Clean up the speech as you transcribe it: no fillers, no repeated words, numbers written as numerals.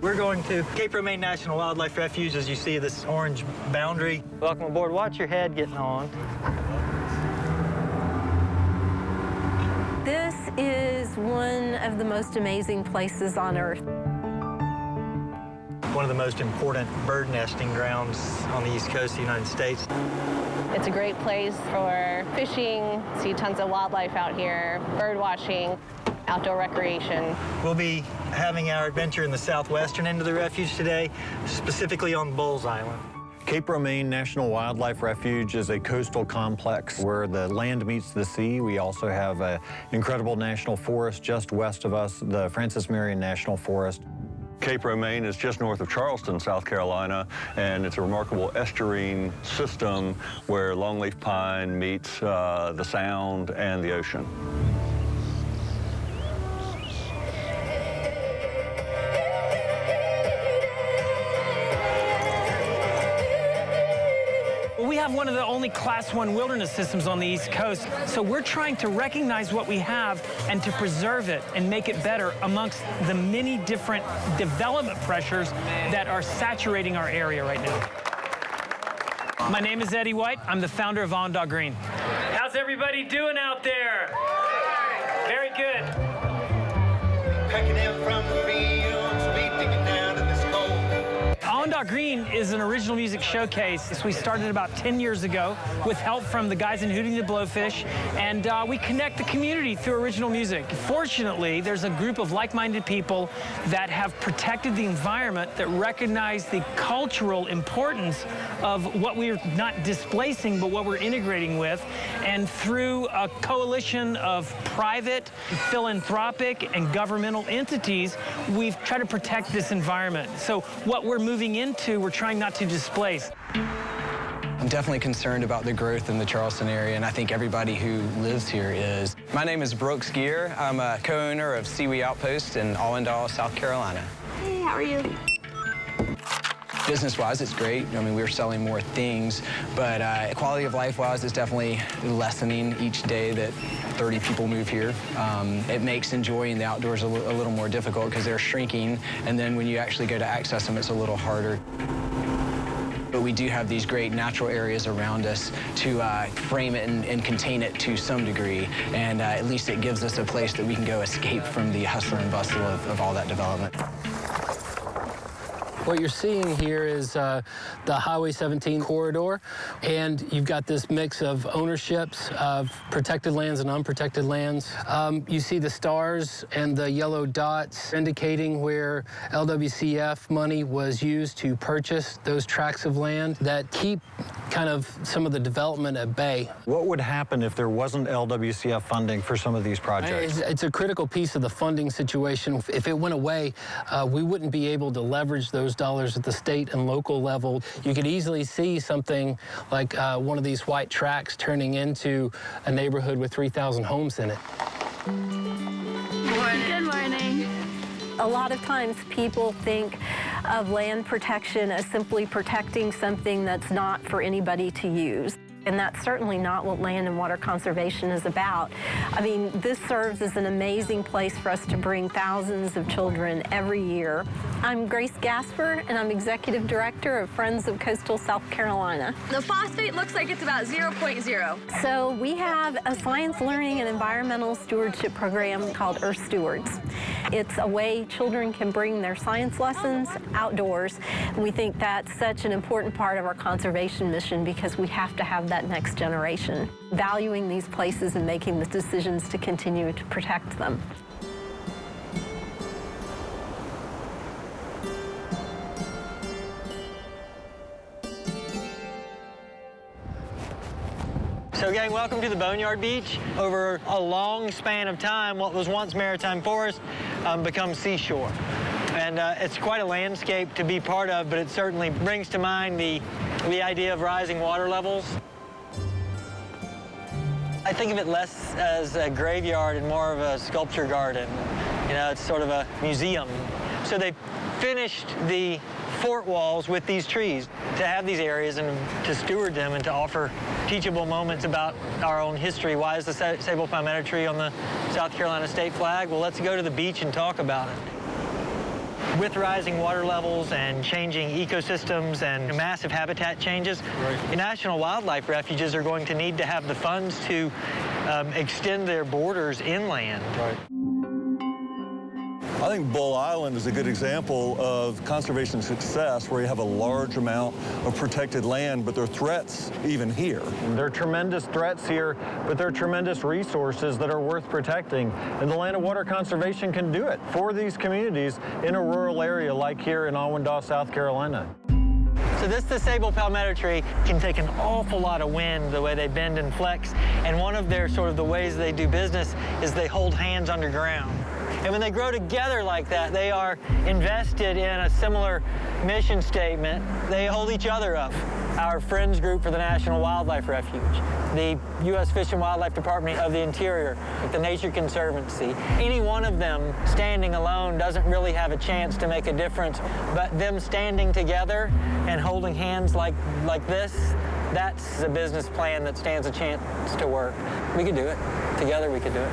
We're going to Cape Romain National Wildlife Refuge, as you see this orange boundary. Welcome aboard. Watch your head getting on. This is one of the most amazing places on Earth. One of the most important bird nesting grounds on the east coast of the United States. It's a great place for fishing, see tons of wildlife out here, bird watching, outdoor recreation. We'll be having our adventure in the southwestern end of the refuge today, specifically on Bulls Island. Cape Romain National Wildlife Refuge is a coastal complex where the land meets the sea. We also have an incredible national forest just west of us, the Francis Marion National Forest. Cape Romain is just north of Charleston, South Carolina, and it's a remarkable estuarine system where longleaf pine meets the Sound and the ocean. We have one of the only Class 1 wilderness systems on the East Coast, so we're trying to recognize what we have and to preserve it and make it better amongst the many different development pressures that are saturating our area right now. My name is Eddie White. I'm the founder of Boneyard Green. How's everybody doing out there? Very good. Cracking in from the fields, we digging down in this cold. Boneyard Green is an original music showcase. We started about 10 years ago with help from the guys in Hooting the Blowfish, and we connect the community through original music. Fortunately, there's a group of like-minded people that have protected the environment, that recognize the cultural importance of what we're not displacing, but what we're integrating with. And through a coalition of private, philanthropic, and governmental entities, we've tried to protect this environment. So what we're moving into, we're trying not to displace. I'm definitely concerned about the growth in the Charleston area, and I think everybody who lives here is. My name is Gere. I'm a co-owner of Seawee Outpost in Allendale, South Carolina. Hey, how are you? Business-wise, it's great. I mean, we're selling more things, but quality of life-wise, it's definitely lessening each day that 30 people move here. It makes enjoying the outdoors a little more difficult because they're shrinking, and then when you actually go to access them, it's a little harder. But we do have these great natural areas around us to frame it and contain it to some degree, and at least it gives us a place that we can go escape from the hustle and bustle of all that development. What you're seeing here is the Highway 17 corridor, and you've got this mix of ownerships of protected lands and unprotected lands. You see the stars and the yellow dots indicating where LWCF money was used to purchase those tracts of land that keep kind of some of the development at bay. What would happen if there wasn't LWCF funding for some of these projects? It's a critical piece of the funding situation. If it went away, we wouldn't be able to leverage those dollars at the state and local level. You could easily see something like one of these white tracts turning into a neighborhood with 3,000 homes in it. Good morning. A lot of times people think of land protection as simply protecting something that's not for anybody to use. And that's certainly not what land and water conservation is about. I mean, this serves as an amazing place for us to bring thousands of children every year. I'm Grace Gasper, and I'm Executive Director of Friends of Coastal South Carolina. The phosphate looks like it's about 0.0. So we have a science learning and environmental stewardship program called Earth Stewards. It's a way children can bring their science lessons outdoors. We think that's such an important part of our conservation mission because we have to have that next generation, valuing these places and making the decisions to continue to protect them. So gang, welcome to the Boneyard Beach. Over a long span of time, what was once maritime forest becomes seashore. And it's quite a landscape to be part of, but it certainly brings to mind the idea of rising water levels. I think of it less as a graveyard and more of a sculpture garden. You know, it's sort of a museum. So they finished the fort walls with these trees, to have these areas and to steward them and to offer teachable moments about our own history. Why is the sable palmetto tree on the South Carolina state flag? Well, let's go to the beach and talk about it. With rising water levels and changing ecosystems and massive habitat changes, the national wildlife refuges are going to need to have the funds to extend their borders inland. I think Bull Island is a good example of conservation success, where you have a large amount of protected land, but there are threats even here. There are tremendous threats here, but there are tremendous resources that are worth protecting, and the Land and Water Conservation can do it for these communities in a rural area like here in Awendaw, South Carolina. So the sable palmetto tree can take an awful lot of wind the way they bend and flex, and one of their the ways they do business is they hold hands underground. And when they grow together like that, they are invested in a similar mission statement. They hold each other up. Our Friends group for the National Wildlife Refuge, the U.S. Fish and Wildlife Department of the Interior, the Nature Conservancy. Any one of them standing alone doesn't really have a chance to make a difference, but them standing together and holding hands like this, that's a business plan that stands a chance to work. We could do it. Together we could do it.